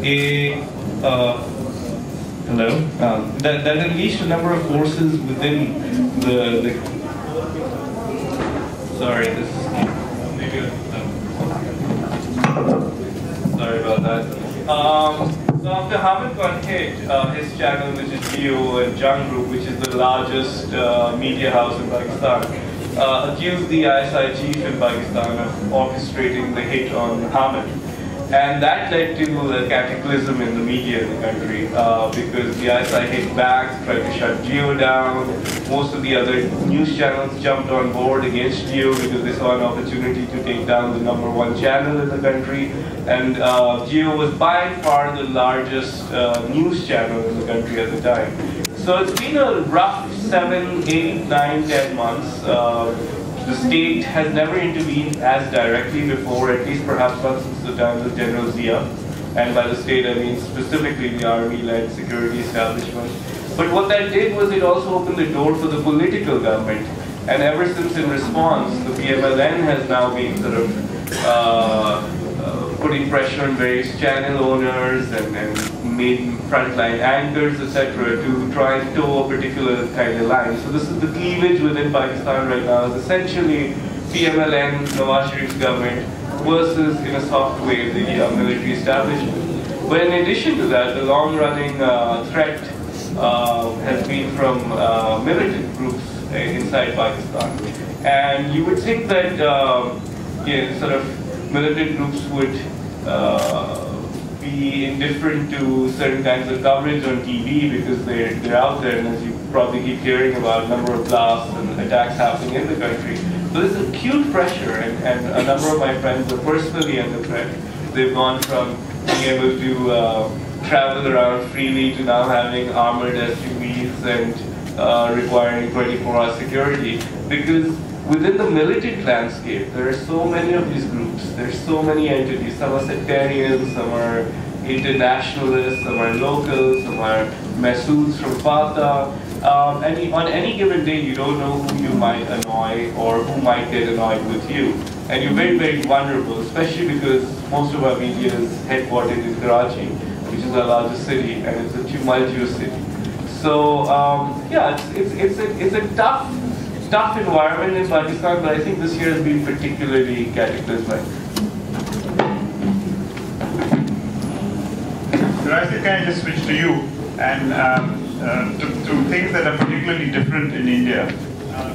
a hello that unleashed a number of forces within the sorry, this is maybe sorry about that. So after Hamid got hit, his channel, which is Geo and Jung Group, which is the largest media house in Pakistan, accused the ISI chief in Pakistan of orchestrating the hit on Hamid. And that led to a cataclysm in the media in the country because the ISI hit back, tried to shut Geo down. Most of the other news channels jumped on board against Geo because they saw an opportunity to take down the #1 channel in the country. And Geo was by far the largest news channel in the country at the time. So it's been a rough 7, 8, 9, 10 months. The state has never intervened as directly before, at least perhaps not since the times of General Zia. And by the state, I mean specifically the army-led security establishment. But what that did was it also opened the door for the political government. And ever since, in response, the PMLN has now been sort of putting pressure on various channel owners and made frontline anchors, etc., to try and toe a particular kind of line. So this is the cleavage within Pakistan right now, is essentially PMLN, Nawaz Sharif's government, versus, in a soft way, the military establishment. But in addition to that, the long-running threat has been from militant groups inside Pakistan. And you would think that sort of militant groups would be indifferent to certain kinds of coverage on TV because they're out there, and as you probably keep hearing about, a number of blasts and attacks happening in the country. So there's acute pressure, and a number of my friends are personally under threat. They've gone from being able to travel around freely to now having armored SUVs and requiring 24-hour security, because within the militant landscape, there are so many of these groups, there's so many entities. Some are sectarian, some are internationalists, some are local, some are Masouds from Fatah. And on any given day, you don't know who you might annoy or who might get annoyed with you. And you're very, very vulnerable, especially because most of our media is headquartered in Karachi, which is our largest city, and it's a tumultuous city. So, yeah, it's a tough environment in Pakistan, but I think this year has been particularly cataclysmic. Rajdeep, can I just switch to you and to things that are particularly different in India?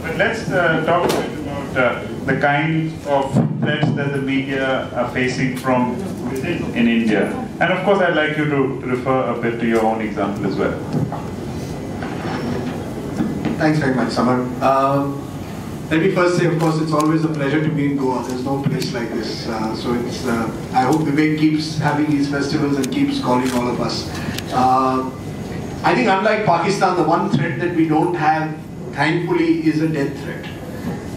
But let's talk a bit about the kind of threats that the media are facing from within in India. And of course, I'd like you to refer a bit to your own example as well. Thanks very much, Samar. Let me first say, of course, it's always a pleasure to be in Goa. There's no place like this. So it's, I hope Vivek keeps having these festivals and keeps calling all of us. I think unlike Pakistan, the one threat that we don't have, thankfully, is a death threat.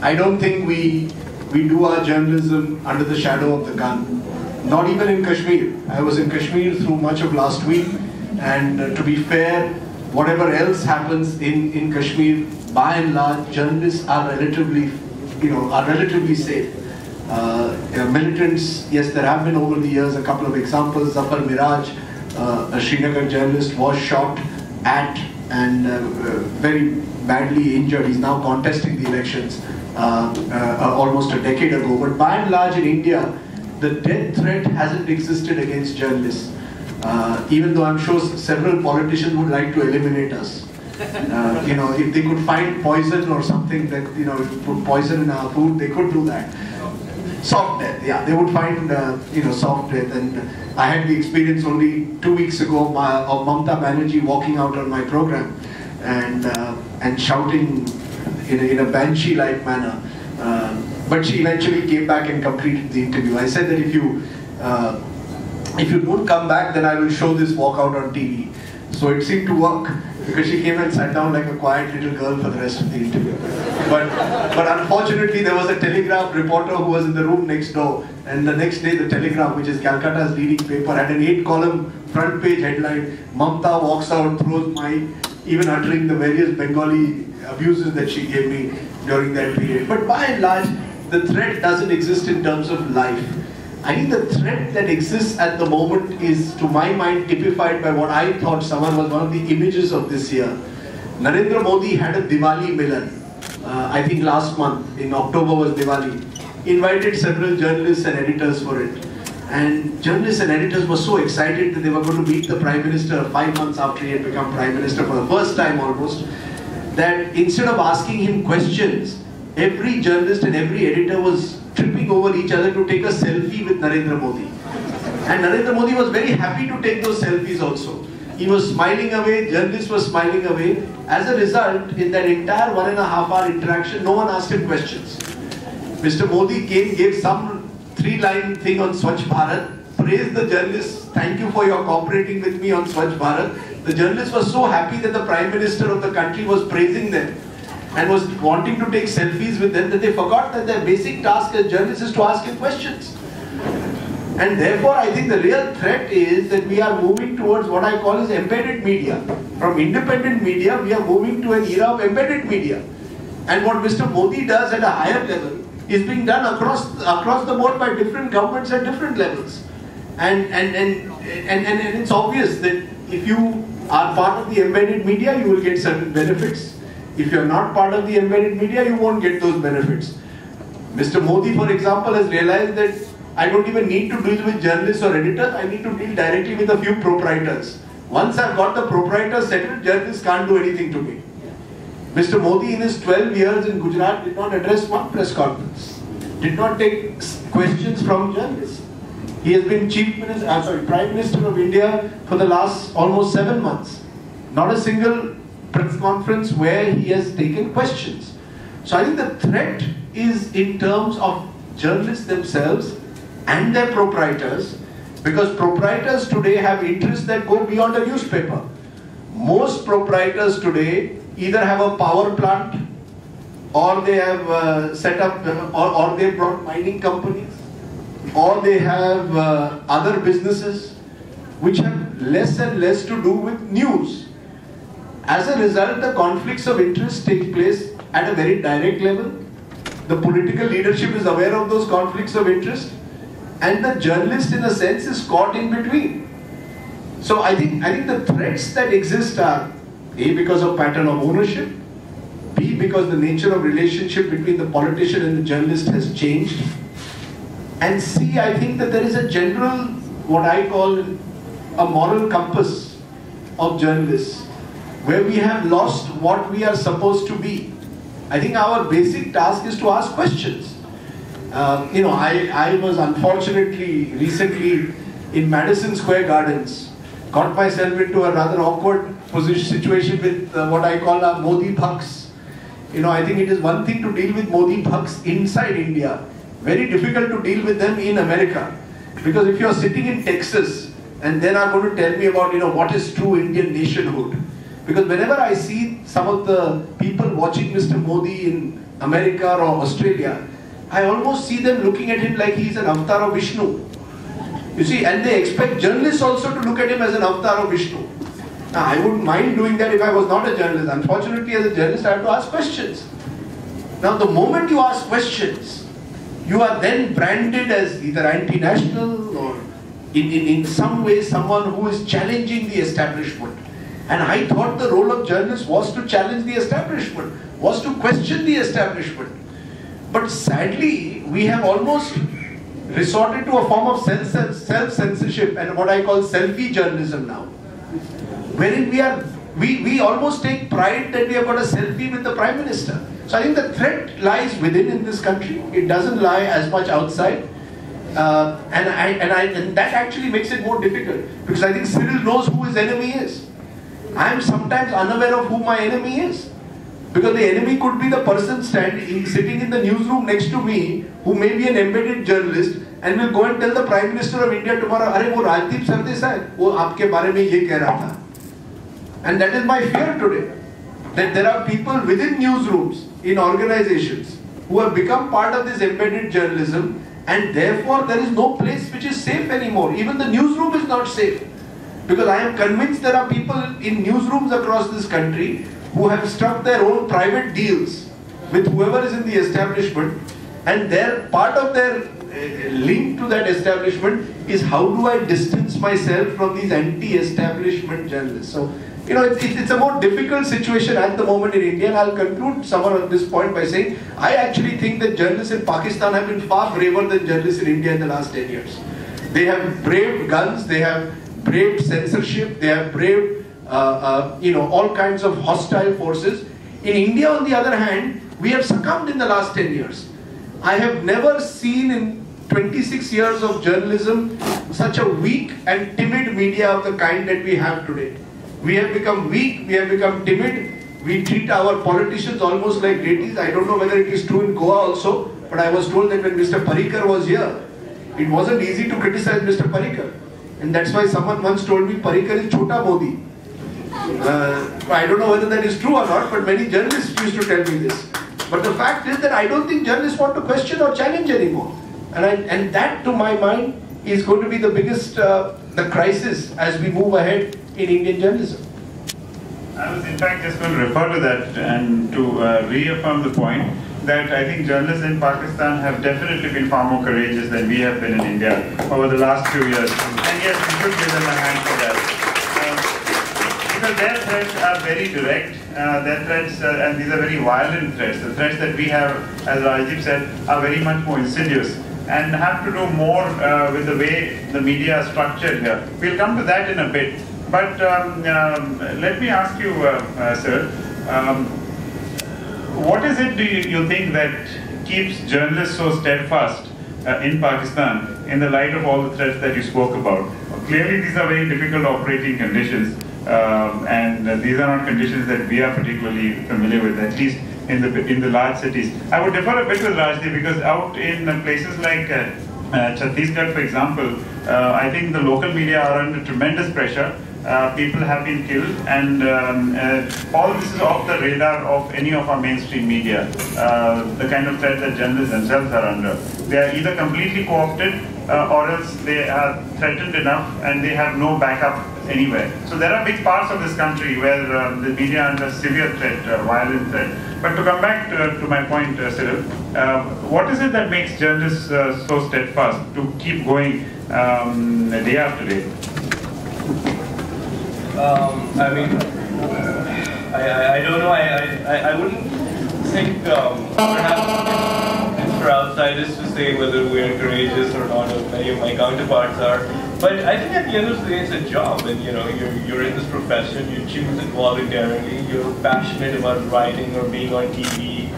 I don't think we do our journalism under the shadow of the gun. Not even in Kashmir. I was in Kashmir through much of last week, and to be fair, whatever else happens in Kashmir, by and large, journalists are relatively safe. Militants, yes, there have been over the years a couple of examples. Zafar Miraj, a Srinagar journalist, was shot at and very badly injured. He's now contesting the elections almost a decade ago. But by and large in India, the death threat hasn't existed against journalists. Even though I'm sure several politicians would like to eliminate us. If they could find poison or something that, put poison in our food, they could do that. Soft death, yeah, they would find, soft death. And I had the experience only 2 weeks ago of Mamta Banerjee walking out on my program and shouting in a banshee-like manner. But she eventually came back and completed the interview. I said that if you don't come back, then I will show this walkout on TV. So it seemed to work, because she came and sat down like a quiet little girl for the rest of the interview. But unfortunately, there was a Telegraph reporter who was in the room next door, and the next day the Telegraph, which is Calcutta's leading paper, had an 8-column front page headline: Mamta walks out, throws mic, even uttering the various Bengali abuses that she gave me during that period. But by and large, the threat doesn't exist in terms of life. I think the threat that exists at the moment is, to my mind, typified by what I thought Samar was one of the images of this year. Narendra Modi had a Diwali Milan. I think last month, in October was Diwali. Invited several journalists and editors for it. And journalists and editors were so excited that they were going to meet the Prime Minister 5 months after he had become Prime Minister for the first time almost, that instead of asking him questions, every journalist and every editor was tripping over each other to take a selfie with Narendra Modi. And Narendra Modi was very happy to take those selfies also. He was smiling away, journalists were smiling away. As a result, in that entire 1.5 hour interaction, no one asked him questions. Mr. Modi gave some 3-line thing on Swachh Bharat, praised the journalists, thank you for your cooperating with me on Swachh Bharat. The journalists were so happy that the Prime Minister of the country was praising them and was wanting to take selfies with them that they forgot that their basic task as journalists is to ask him questions. And therefore, I think the real threat is that we are moving towards what I call as embedded media. From independent media, we are moving to an era of embedded media. And what Mr. Modi does at a higher level is being done across the board by different governments at different levels. And it's obvious that if you are part of the embedded media, you will get certain benefits. If you are not part of the embedded media, you won't get those benefits. Mr. Modi, for example, has realized that I don't even need to deal with journalists or editors, I need to deal directly with a few proprietors. Once I've got the proprietors settled, journalists can't do anything to me. Mr. Modi in his 12 years in Gujarat did not address one press conference, did not take questions from journalists. He has been Prime Minister of India for the last almost 7 months. Not a single press conference where he has taken questions. So I think the threat is in terms of journalists themselves and their proprietors, because proprietors today have interests that go beyond a newspaper. Most proprietors today either have a power plant, or they have set up, or they've brought mining companies, or they have other businesses which have less and less to do with news. As a result, the conflicts of interest take place at a very direct level. The political leadership is aware of those conflicts of interest, and the journalist, in a sense, is caught in between. So I think the threats that exist are A, because of pattern of ownership, B, because the nature of relationship between the politician and the journalist has changed, and C, I think that there is a general, what I call a moral compass of journalists, where we have lost what we are supposed to be. I think our basic task is to ask questions. I was unfortunately recently in Madison Square Gardens, got myself into a rather awkward situation with what I call our Modi Bhaks. I think it is one thing to deal with Modi Bhaks inside India, very difficult to deal with them in America. Because if you are sitting in Texas and then are going to tell me about what is true Indian nationhood, because whenever I see some of the people watching Mr. Modi in America or Australia, I almost see them looking at him like he's an avatar of Vishnu. You see, and they expect journalists also to look at him as an avatar of Vishnu. Now, I wouldn't mind doing that if I was not a journalist. Unfortunately, as a journalist, I have to ask questions. Now, the moment you ask questions, you are then branded as either anti-national or in some way someone who is challenging the establishment. And I thought the role of journalists was to challenge the establishment, was to question the establishment. But sadly, we have almost resorted to a form of self-censorship and what I call selfie journalism now, wherein we almost take pride that we have got a selfie with the Prime Minister. So I think the threat lies within in this country. It doesn't lie as much outside. And that actually makes it more difficult, because I think Cyril knows who his enemy is. I am sometimes unaware of who my enemy is, because the enemy could be the person sitting in the newsroom next to me, who may be an embedded journalist, and will go and tell the Prime Minister of India tomorrow, "Arey, wo Rajdeep Sardessai, wo aapke baare mein ye keh raha tha." And that is my fear today, that there are people within newsrooms, in organizations, who have become part of this embedded journalism, and therefore there is no place which is safe anymore. Even the newsroom is not safe. Because I am convinced there are people in newsrooms across this country who have struck their own private deals with whoever is in the establishment, and part of their linked to that establishment is how do I distance myself from these anti-establishment journalists. So, you know, it's a more difficult situation at the moment in India, and I'll conclude somewhere on this point by saying, I actually think that journalists in Pakistan have been far braver than journalists in India in the last 10 years. They have braved guns, they have braved censorship, they have braved, you know, all kinds of hostile forces. In India, on the other hand, we have succumbed in the last 10 years. I have never seen in 26 years of journalism such a weak and timid media of the kind that we have today. We have become weak, we have become timid, we treat our politicians almost like deities. I don't know whether it is true in Goa also, but I was told that when Mr. Parrikar was here, it wasn't easy to criticize Mr. Parrikar. And that's why someone once told me Parrikar is Chota Modi. I don't know whether that is true or not, but many journalists used to tell me this. But the fact is that I don't think journalists want to question or challenge anymore. And that, to my mind, is going to be the biggest the crisis as we move ahead in Indian journalism. I was in fact just going to refer to that and to reaffirm the point that I think journalists in Pakistan have definitely been far more courageous than we have been in India over the last few years. And yes, we should give them a hand for that. Because their threats are very direct, their threats, and these are very violent threats. The threats that we have, as Rajdeep said, are very much more insidious and have to do more with the way the media are structured here. We'll come to that in a bit. But let me ask you, sir, what is it do you think that keeps journalists so steadfast in Pakistan in the light of all the threats that you spoke about? Clearly these are very difficult operating conditions, and these are not conditions that we are particularly familiar with, at least in the large cities. I would differ a bit with Rajdeep because out in places like Chhattisgarh, for example, I think the local media are under tremendous pressure. People have been killed, and all this is off the radar of any of our mainstream media, the kind of threat that journalists themselves are under. They are either completely co-opted or else they are threatened enough and they have no backup anywhere. So there are big parts of this country where the media are under severe threat, violent threat. But to come back to my point, Cyril, what is it that makes journalists so steadfast to keep going day after day? I mean, I don't know, I wouldn't think perhaps it's for outsiders to say whether we're courageous or not, as many of my counterparts are. But I think at the end of the day it's a job, and you know, you're in this profession, you choose it voluntarily, you're passionate about writing or being on TV,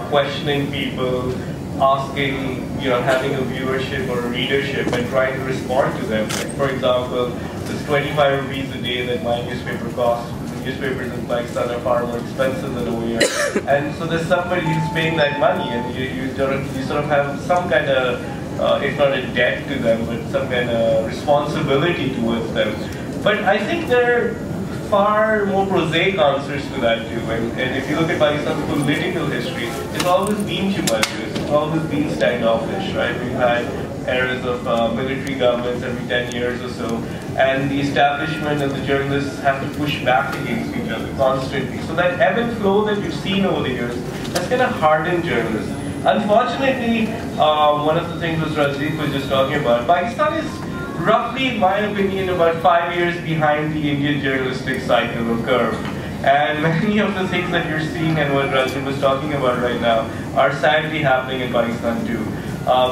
questioning people, asking, you know, having a viewership or a readership and trying to respond to them. Like, for example, this 25 rupees a day that my newspaper costs, the newspapers in Pakistan are far more expensive than over here. And so there's somebody who's paying that money, and you sort of have some kind of, if not a debt to them, but some kind of responsibility towards them. But I think there are far more prosaic answers to that too. And if you look at Pakistan's political history, it's always been tumultuous, it's always been standoffish, right? We've had eras of military governments every 10 years or so, and the establishment and the journalists have to push back against each other constantly. So that ebb and flow that you've seen over the years, that's kind of hardened journalists. Unfortunately, one of the things was Rajdeep was just talking about, Pakistan is roughly, in my opinion, about 5 years behind the Indian journalistic cycle or curve. And many of the things that you're seeing and what Rajdeep was talking about right now are sadly happening in Pakistan too.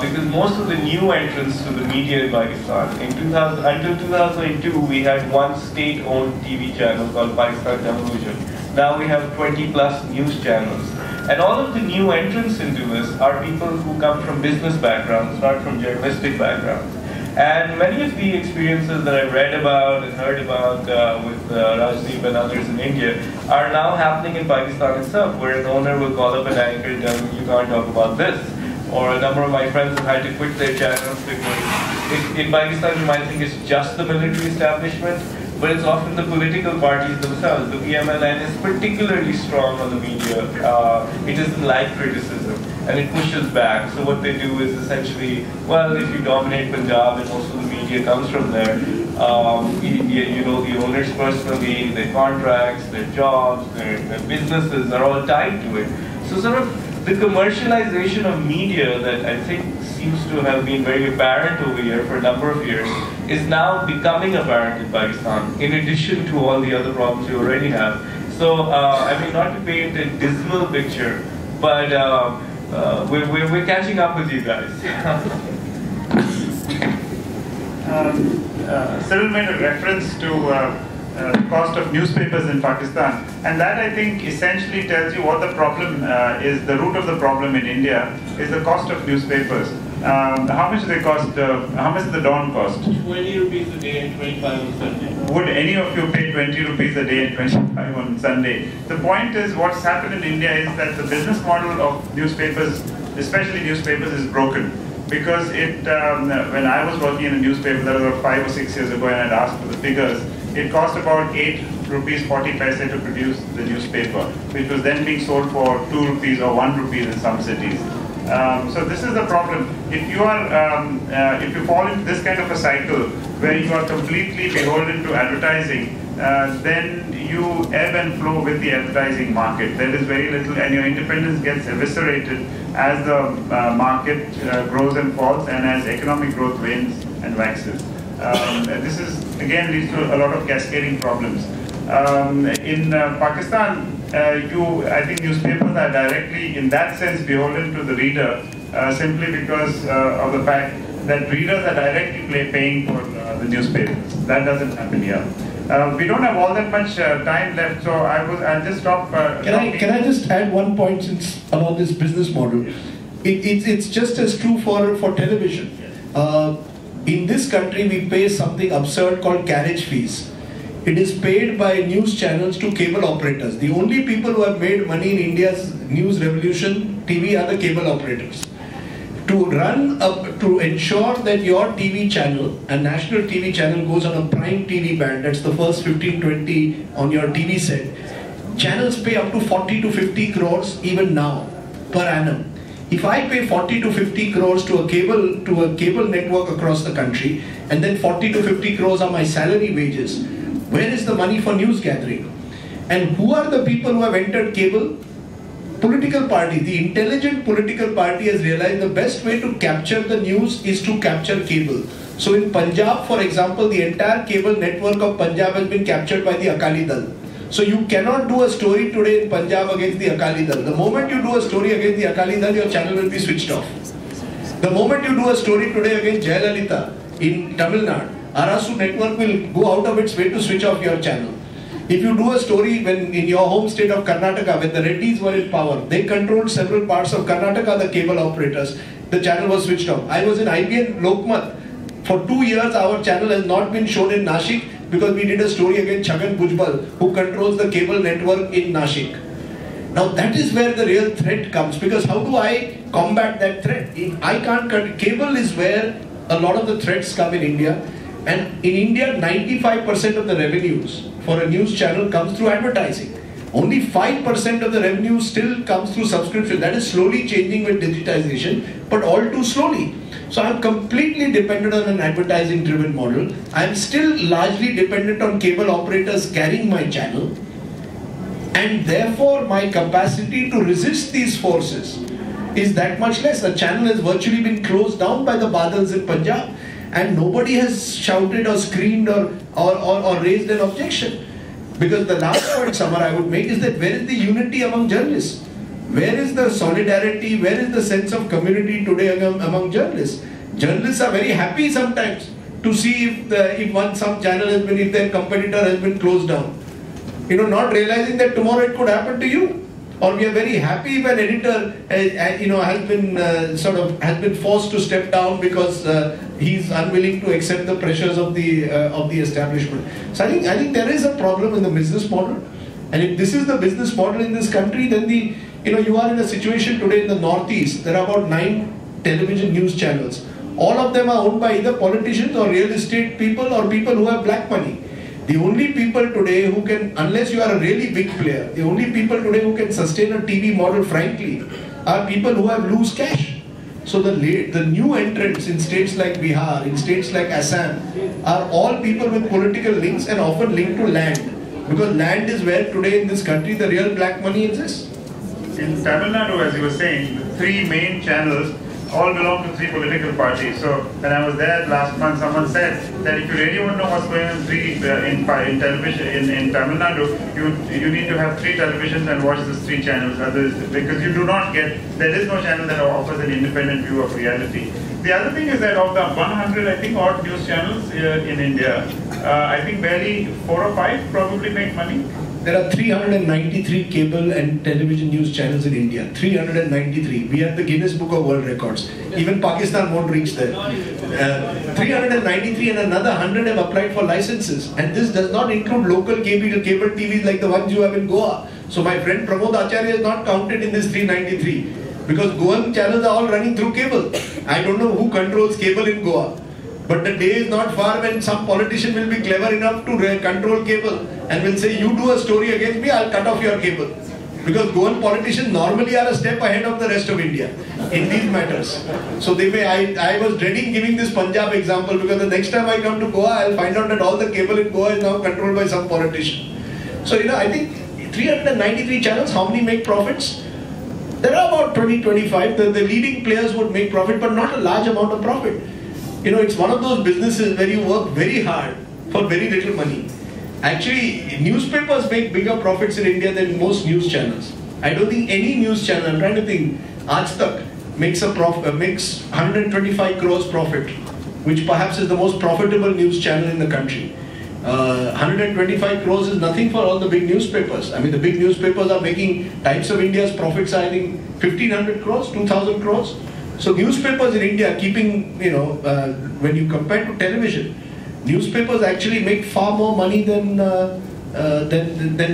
Because most of the new entrants to the media in Pakistan, until 2002, we had one state-owned TV channel called Pakistan Television. Now we have 20 plus news channels. And all of the new entrants into this are people who come from business backgrounds, not from journalistic backgrounds. And many of the experiences that I've read about and heard about with Rajdeep and others in India are now happening in Pakistan itself, where an owner will call up an anchor and tell him, you can't talk about this. Or a number of my friends have had to quit their channels because in Pakistan you might think it's just the military establishment, but it's often the political parties themselves. The PMLN is particularly strong on the media. It doesn't like criticism, and it pushes back. So what they do is essentially, well, if you dominate Punjab and most of the media comes from there, you know, the owners personally, their contracts, their jobs, their businesses are all tied to it. So sort of the commercialization of media that I think seems to have been very apparent over here for a number of years is now becoming apparent in Pakistan, in addition to all the other problems you already have. So, I mean, not to paint a dismal picture, but we're catching up with you guys. Cyril made a reference to the cost of newspapers in Pakistan, and that I think essentially tells you what the problem is. The root of the problem in India is the cost of newspapers. How much do they cost? How much does the Dawn cost? 20 rupees a day and 25 on Sunday. Would any of you pay 20 rupees a day and 25 on Sunday? The point is, what's happened in India is that the business model of newspapers, especially newspapers, is broken. Because when I was working in a newspaper, that was about 5 or 6 years ago, and I'd asked for the figures, it cost about 8 rupees 40 paise to produce the newspaper, which was then being sold for 2 rupees or 1 rupee in some cities. So this is the problem. If you fall into this kind of a cycle where you are completely beholden to advertising, then you ebb and flow with the advertising market. There is very little, and your independence gets eviscerated as the market grows and falls, and as economic growth wanes and waxes. This is again leads to a lot of cascading problems. In Pakistan, I think newspapers are directly, in that sense, beholden to the reader, simply because of the fact that readers are directly paying for the newspapers. That doesn't happen here. We don't have all that much time left, so I'll just stop. Can I just add one point since about this business model? It's just as true for television. In this country, we pay something absurd called carriage fees. It is paid by news channels to cable operators. The only people who have made money in India's news revolution, TV, are the cable operators. To ensure that your TV channel, a national TV channel, goes on a prime TV band, that's the first 15-20 on your TV set, channels pay up to 40 to 50 crores even now, per annum. If I pay 40 to 50 crores to a cable network across the country, and then 40 to 50 crores are my salary wages, where is the money for news gathering? And who are the people who have entered cable? Political party. The intelligent political party has realized the best way to capture the news is to capture cable. So in Punjab, for example, the entire cable network of Punjab has been captured by the Akali Dal. So you cannot do a story today in Punjab against the Akali Dal. The moment you do a story against the Akali Dal, your channel will be switched off. The moment you do a story today against Jayalalitha in Tamil Nadu, Arasu network will go out of its way to switch off your channel. If you do a story when in your home state of Karnataka, when the Reddys were in power, they controlled several parts of Karnataka, the cable operators, the channel was switched off. I was in IBN Lokmat. For 2 years, our channel has not been shown in Nashik because we did a story against Chhagan Bhujbal, who controls the cable network in Nashik. Now that is where the real threat comes, because how do I combat that threat? I can't. Cable is where a lot of the threats come in India. And in India, 95% of the revenues for a news channel comes through advertising. Only 5% of the revenue still comes through subscription. That is slowly changing with digitization, but all too slowly. So I'm completely dependent on an advertising-driven model. I'm still largely dependent on cable operators carrying my channel. And therefore, my capacity to resist these forces is that much less. The channel has virtually been closed down by the Badals in Punjab. And nobody has shouted or screamed or raised an objection. Because the last point, Samar, I would make is that where is the unity among journalists? Where is the solidarity? Where is the sense of community today among journalists? Journalists are very happy sometimes to see if some channel has been, if their competitor has been closed down. Not realizing that tomorrow it could happen to you. Or we are very happy if an editor, has been forced to step down because he's unwilling to accept the pressures of the establishment. So I think there is a problem in the business model, and if this is the business model in this country, then you are in a situation today in the Northeast. There are about 9 television news channels. All of them are owned by either politicians or real estate people or people who have black money. The only people today who can, unless you are a really big player, the only people today who can sustain a TV model, frankly, are people who have loose cash. So the new entrants in states like Bihar, in states like Assam, are all people with political links and often linked to land. Because land is where today in this country the real black money exists. in Tamil Nadu, as you were saying, the three main channels all belong to three political parties. So when I was there last month, someone said that if you really want to know what's going on in television in Tamil Nadu, you need to have three televisions and watch these three channels. Others, because you do not get, there is no channel that offers an independent view of reality. The other thing is that of the 100, I think, odd news channels in India, I think barely 4 or 5 probably make money. There are 393 cable and television news channels in India. 393. We have the Guinness Book of World Records. Even Pakistan won't reach there. 393 and another 100 have applied for licenses. And this does not include local cable TVs like the ones you have in Goa. So my friend Pramod Acharya is not counted in this 393. Because Goan channels are all running through cable. I don't know who controls cable in Goa. But the day is not far when some politician will be clever enough to control cable and will say, you do a story against me, I'll cut off your cable. Because Goan politicians normally are a step ahead of the rest of India in these matters. So they may, I was dreading giving this Punjab example because the next time I come to Goa, I'll find out that all the cable in Goa is now controlled by some politician. So, I think 393 channels, how many make profits? There are about 20-25. The leading players would make profit, but not a large amount of profit. It's one of those businesses where you work very hard for very little money. Actually, newspapers make bigger profits in India than most news channels. I don't think any news channel, I'm trying to think, Aaj Tak makes 125 crores profit, which perhaps is the most profitable news channel in the country. 125 crores is nothing for all the big newspapers. I mean, the big newspapers are making, Times of India's profits are, I think, 1,500 crores, 2,000 crores. So newspapers in India, keeping, when you compare to television, newspapers actually make far more money than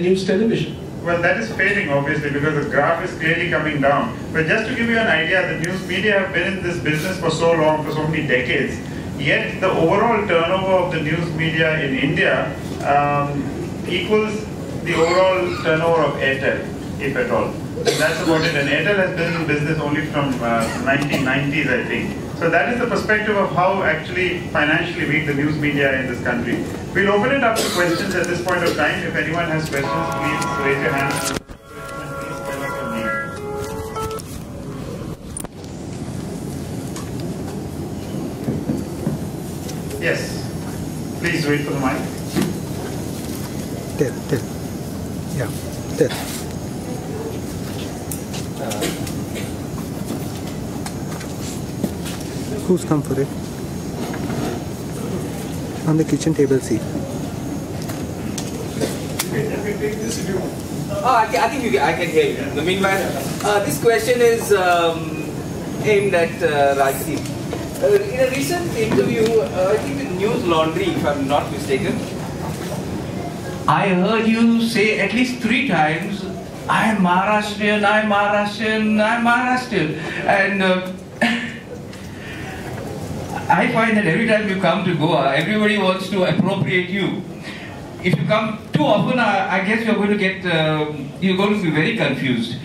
news television. Well, that is failing, obviously, because the graph is clearly coming down. But just to give you an idea, the news media have been in this business for so long, for so many decades. Yet the overall turnover of the news media in India equals the overall turnover of Airtel, if at all. That's about it. And Airtel has been in business only from 1990s, I think. So that is the perspective of how actually financially weak the news media in this country. We'll open it up to questions at this point of time. If anyone has questions, please raise your hand. Please tell us your name. Yes. Please wait for the mic. There. Yeah, there. Who's come for it? On the kitchen table, see. I think I can hear you. Meanwhile, this question is aimed at Rajdeep. In a recent interview, I think with News Laundry, if I'm not mistaken, I heard you say at least 3 times, I'm Maharashtrian, I'm Maharashtrian, I'm Maharashtrian. And I find that every time you come to Goa, everybody wants to appropriate you. If you come too often, I guess you're going to get, you're going to be very confused.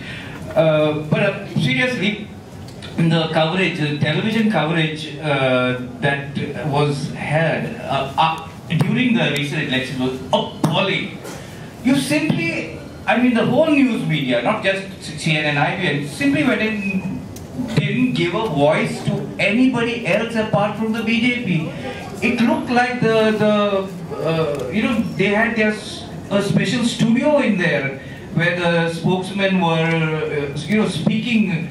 But seriously, the coverage, the television coverage that was had during the recent elections was appalling. You simply, I mean, the whole news media, not just CNN, IBN, simply went in, didn't give a voice to anybody else apart from the BJP. It looked like they had just a special studio in there where the spokesmen were, speaking.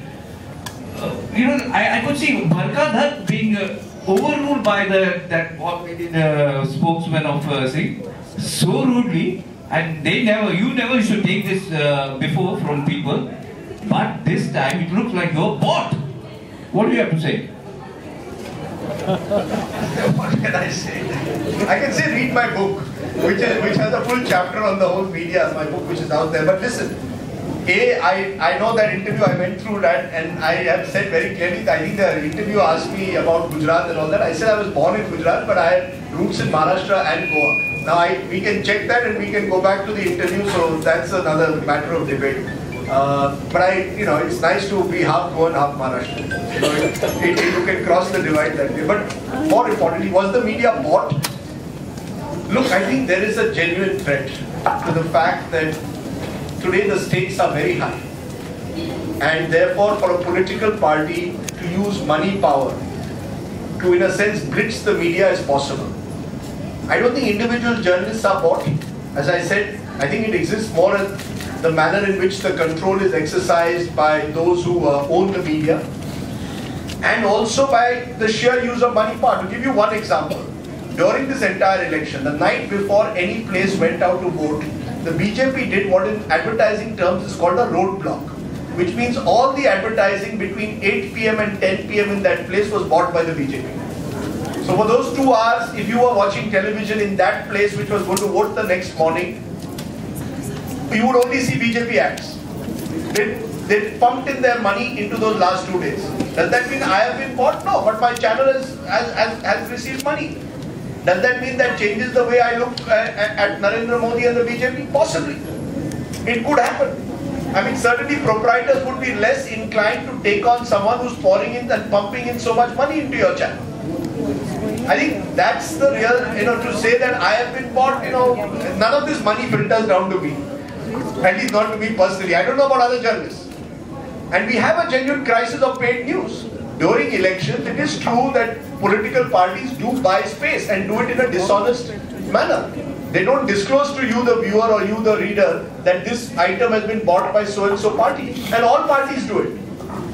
I could see Bharka Dutt being overruled by the spokesman of Singh so rudely, and you never used to take this before from people, but this time it looks like you're bought. What do you have to say? What can I say? I can say read my book, which has a full chapter on the whole media, my book which is out there. But listen, I know that interview, I went through that, and I have said very clearly, I think the interview asked me about Gujarat and all that. I said I was born in Gujarat, but I had roots in Maharashtra and Goa. Now we can check that and we can go back to the interview, so that's another matter of debate. But it's nice to be half Goan, half Maharashtra. You can cross the divide that way. But more importantly, was the media bought? Look, I think there is a genuine threat to the fact that today the stakes are very high. and therefore for a political party to use money power to, in a sense, blitz the media is possible. I don't think individual journalists are bought. As I said, I think it exists more as the manner in which the control is exercised by those who own the media, and also by the sheer use of money power. To give you one example, during this entire election, the night before any place went out to vote, the BJP did what in advertising terms is called a roadblock, which means all the advertising between 8 PM and 10 PM in that place was bought by the BJP. So for those 2 hours, if you were watching television in that place which was going to vote the next morning, you would only see BJP ads. They pumped in their money into those last 2 days. Does that mean I have been bought? No, but my channel has received money. Does that mean that changes the way I look at Narendra Modi and the BJP? Possibly. It could happen. I mean, certainly proprietors would be less inclined to take on someone who's pouring in and pumping in so much money into your channel. I think that's the real, to say that I have been bought, none of this money filters down to me. At least not to me personally. I don't know about other journalists. And we have a genuine crisis of paid news. During elections, it is true that political parties do buy space and do it in a dishonest manner. They don't disclose to you, the viewer, or you, the reader, that this item has been bought by so-and-so party. And all parties do it.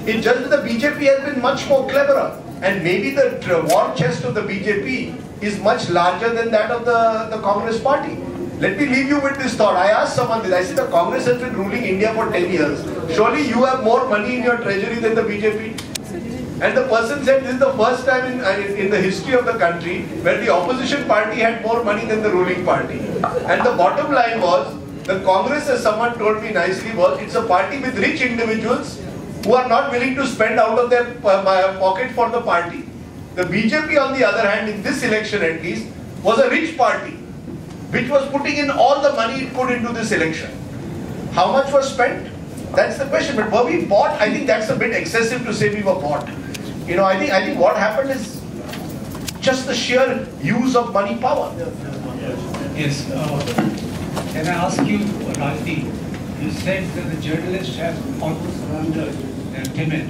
It's just that the BJP has been much more cleverer. And maybe the war chest of the BJP is much larger than that of the Congress party. Let me leave you with this thought. I asked someone this. I said, the Congress has been ruling India for 10 years. Surely you have more money in your treasury than the BJP? And the person said, this is the first time in the history of the country where the opposition party had more money than the ruling party. And the bottom line was, the Congress, as someone told me nicely, was it's a party with rich individuals who are not willing to spend out of their pocket for the party. The BJP, on the other hand, in this election at least, was a rich party, which was putting in all the money it could into this election. How much was spent? That's the question. But were we bought? I think that's a bit excessive to say we were bought. I think what happened is just the sheer use of money power. Yes. Can I ask you, Rajdeep? You said that the journalists have almost surrendered, they're timid,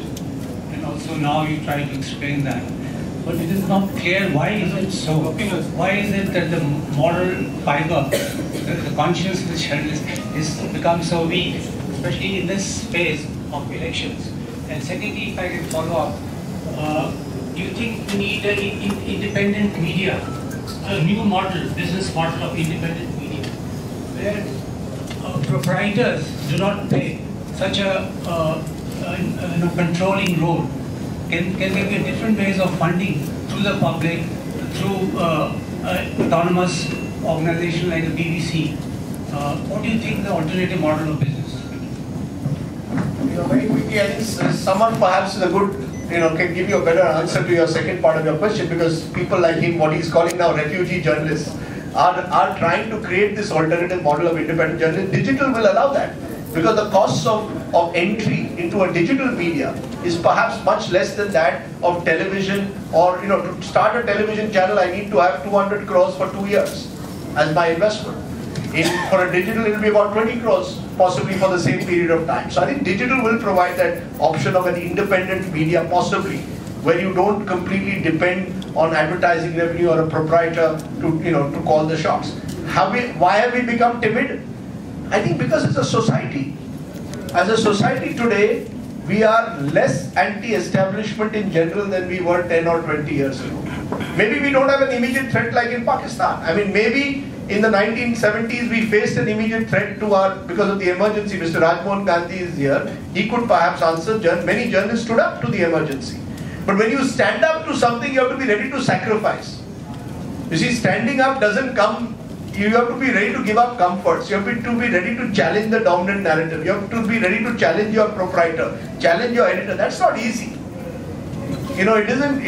and also now you try to explain that. But it is not clear why is it so. Why is it that the moral fiber, the conscience of the journalist is become so weak, especially in this phase of elections? And secondly, if I can follow up, do you think we need an independent media, a new model, business model of independent media, where proprietors do not play such a controlling role? Can there be different ways of funding through the public, through autonomous organization like the BBC? What do you think the alternative model of business? Very quickly, I think someone perhaps is a good, can give you a better answer to your second part of your question, because people like him, what he's calling now refugee journalists, are trying to create this alternative model of independent journalism. Digital will allow that, because the costs of entry into a digital media is perhaps much less than that of television, or to start a television channel I need to have 200 crores for 2 years as my investment. For a digital it will be about 20 crores possibly for the same period of time. So I think digital will provide that option of an independent media possibly, where you don't completely depend on advertising revenue or a proprietor to call the shots. Why have we become timid? I think because it's a society. As a society today, we are less anti-establishment in general than we were 10 or 20 years ago. Maybe we don't have an immediate threat like in Pakistan. I mean, maybe in the 1970s we faced an immediate threat because of the emergency. Mr. Rajmohan Gandhi is here. He could perhaps answer. Many journalists stood up to the emergency. But when you stand up to something, you have to be ready to sacrifice. You see, standing up doesn't come. You have to be ready to give up comforts. You have to be ready to challenge the dominant narrative. You have to be ready to challenge your proprietor, challenge your editor. That's not easy. It isn't.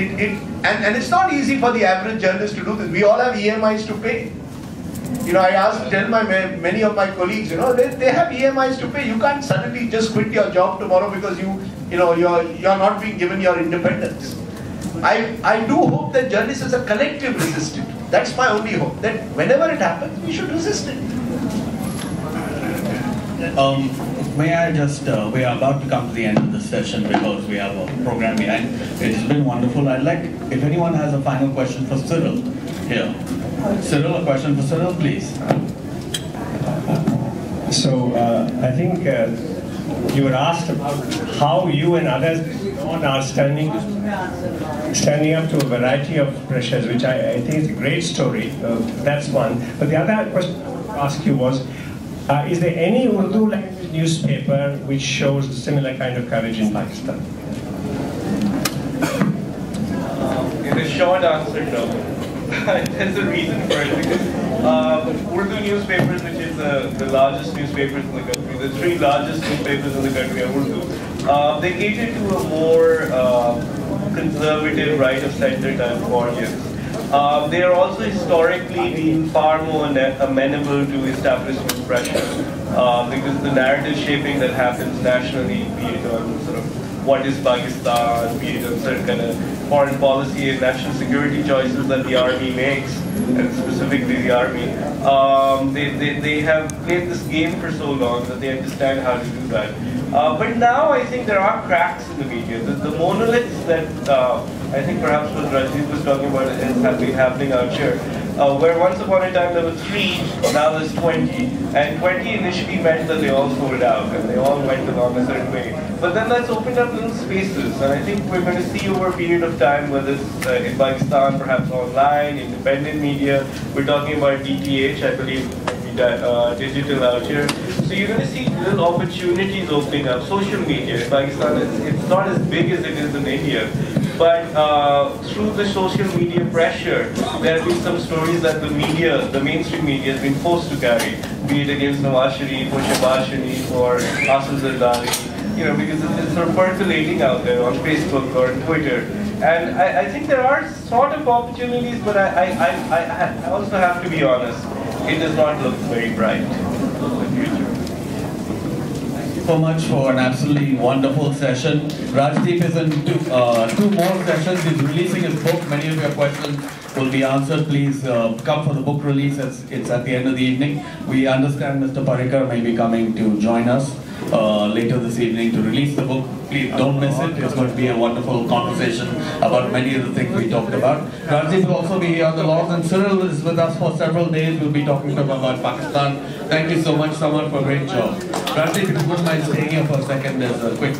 And it's not easy for the average journalist to do this. We all have EMIs to pay. Tell many of my colleagues, they have EMIs to pay. You can't suddenly just quit your job tomorrow because you're not being given your independence. I do hope that journalists as a collective resist it. That's my only hope, that whenever it happens, we should resist it. May I just, we are about to come to the end of this session because we have a program behind. It's been wonderful. I'd like, if anyone has a final question for Cyril here. Cyril, a question for Cyril, please. So I think you were asked about how you and others are standing up to a variety of pressures, which I think is a great story. That's one. But the other question I want to ask you was, is there any Urdu language newspaper which shows a similar kind of courage in Pakistan? In a short answer, no. There's a reason for it, because Urdu newspapers, which is the largest newspapers in the country, the three largest newspapers in the country are Urdu. They cater to a more conservative, right-of-center type of audience. They are also historically been far more amenable to establishment pressure, because the narrative shaping that happens nationally, be it on sort of what is Pakistan, be it on certain kind of foreign policy and national security choices that the army makes, and specifically the army, they have played this game for so long that they understand how to do that. But now I think there are cracks in the media. The monoliths that I think perhaps what Rajdeep was talking about has been happening out here. Where once upon a time there were 3, now there's 20. And 20 initially meant that they all sold out and they all went along a certain way. But then that's opened up little spaces, and I think we're going to see over a period of time, whether it's in Pakistan, perhaps online, independent media. We're talking about DTH, I believe, digital out here. So you're going to see little opportunities opening up. Social media in Pakistan, it's not as big as it is in India. But through the social media pressure, there have been some stories that the media, the mainstream media, has been forced to carry, be it against Nawaz Sharif or Shehbaz Sharif or Asif Zardari, because it's sort of percolating out there on Facebook or on Twitter. And I think there are sort of opportunities, but I also have to be honest, it does not look very bright for the future. So much for an absolutely wonderful session. Rajdeep is in 2 more sessions. He's releasing his book. Many of your questions will be answered. Please come for the book release. It's at the end of the evening. We understand Mr. Parikar may be coming to join us later this evening to release the book. Please don't miss it. It's going to be a wonderful conversation about many of the things we talked about. Rajdeep will also be here on the laws, and Cyril is with us for several days. We'll be talking to him about Pakistan. Thank you so much, Samar, for a great job. Rajdeep, if you wouldn't mind staying here for a second, there's a quick